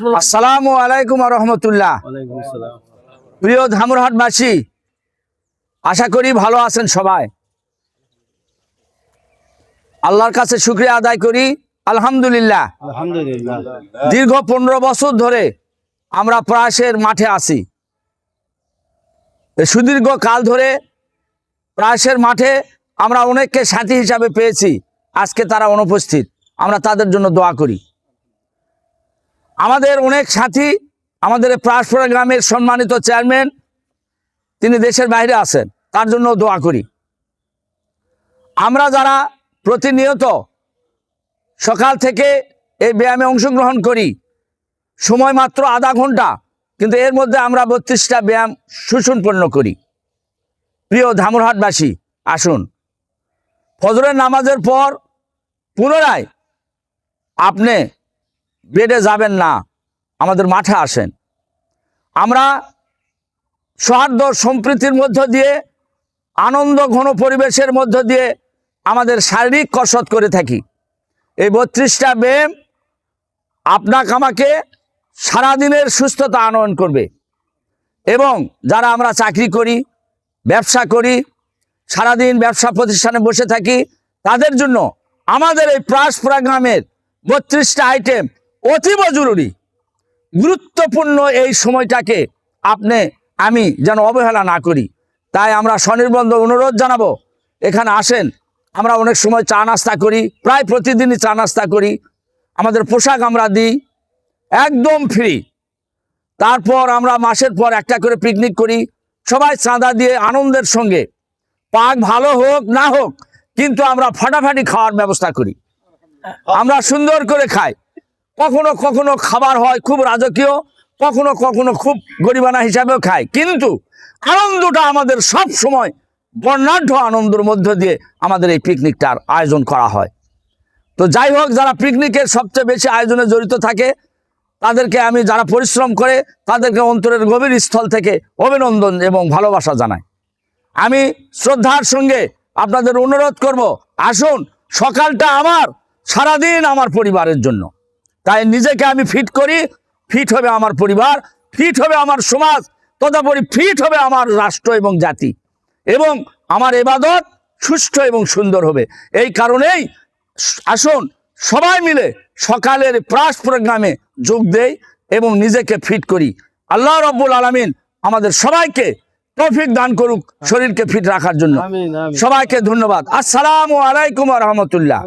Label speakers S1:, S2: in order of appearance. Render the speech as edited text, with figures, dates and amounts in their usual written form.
S1: আসসালামু আলাইকুম ওয়া রাহমাতুল্লাহ। প্রিয় ধামুরহাটবাসী, আশা করি ভালো আছেন সবাই। আল্লাহর কাছে শুকরিয়া আদায় করি, আলহামদুলিল্লাহ। দীর্ঘ 15 বছর ধরে আমরা প্রয়াসের মাঠে আছি। সুদীর্ঘ কাল ধরে প্রয়াসের মাঠে আমরা অনেককে সাথী হিসাবে পেয়েছি। আজকে তারা অনুপস্থিত, আমরা তাদের জন্য দোয়া করি। আমাদের অনেক সাথী, আমাদের প্রয়াস প্রোগ্রামের সম্মানিত চেয়ারম্যান, তিনি দেশের বাইরে আছেন, তার জন্য দোয়া করি। আমরা যারা প্রতিনিয়ত সকাল থেকে এই ব্যায়ামে অংশগ্রহণ করি, সময় মাত্র আধা ঘন্টা, কিন্তু এর মধ্যে আমরা 32টা ব্যায়াম সুসম্পন্ন করি। প্রিয় ধামুরহাটবাসী, আসুন ফজরের নামাজের পর পুনরায় আপনি বেডে যাবেন না, আমাদের মাঠে আসেন। আমরা সৌহার্দ্য সম্প্রীতির মধ্য দিয়ে, আনন্দ ঘন পরিবেশের মধ্য দিয়ে আমাদের শারীরিক কসরত করে থাকি। এই 32টা ব্যায়াম আপনাকে আমাকে সারাদিনের সুস্থতা আনয়ন করবে। এবং যারা আমরা চাকরি করি, ব্যবসা করি, সারাদিন ব্যবসা প্রতিষ্ঠানে বসে থাকি, তাদের জন্য আমাদের এই প্রয়াস প্রোগ্রামের 32টা আইটেম অতীব জরুরি, গুরুত্বপূর্ণ। এই সময়টাকে আমি যেন অবহেলা না করি, তাই আমরা স্বনির্বন্ধ অনুরোধ জানাবো, এখানে আসেন। আমরা অনেক সময় চা নাস্তা করি, প্রায় প্রতিদিনই চা নাস্তা করি। আমাদের পোশাক আমরা দিই একদম ফ্রি। তারপর আমরা মাসের পর একটা করে পিকনিক করি, সবাই চাঁদা দিয়ে আনন্দের সঙ্গে। পাক ভালো হোক না হোক, কিন্তু আমরা ফাটাফাটি খাওয়ার ব্যবস্থা করি। আমরা সুন্দর করে খাই। কখনো কখনো খাবার হয় খুব রাজকীয়, কখনো কখনো খুব গরিবানা হিসাবেও খাই, কিন্তু আনন্দটা আমাদের সব সময় বর্ণাঢ্য আনন্দের মধ্য দিয়ে আমাদের এই পিকনিকটার আয়োজন করা হয়। তো যাই হোক, যারা পিকনিকের সবচেয়ে বেশি আয়োজনে জড়িত থাকে, তাদেরকে আমি, যারা পরিশ্রম করে, তাদেরকে অন্তরের গভীর স্থল থেকে অভিনন্দন এবং ভালোবাসা জানাই। আমি শ্রদ্ধার সঙ্গে আপনাদের অনুরোধ করব, আসুন। সকালটা আমার, সারাদিন আমার পরিবারের জন্য। তাই নিজেকে আমি ফিট করি, ফিট হবে আমার পরিবার, ফিট হবে আমার সমাজ, তদুপরি ফিট হবে আমার রাষ্ট্র এবং জাতি, এবং আমার ইবাদত সুষ্ঠু এবং সুন্দর হবে। এই কারণেই আসুন সবাই মিলে সকালের প্রয়াস প্রোগ্রামে যোগ দেই এবং নিজেকে ফিট করি। আল্লাহ রাব্বুল আলামিন আমাদের সবাইকে তৌফিক দান করুক শরীরকে ফিট রাখার জন্য। সবাইকে ধন্যবাদ। আসসালামু আলাইকুম ওয়া রাহমাতুল্লাহ।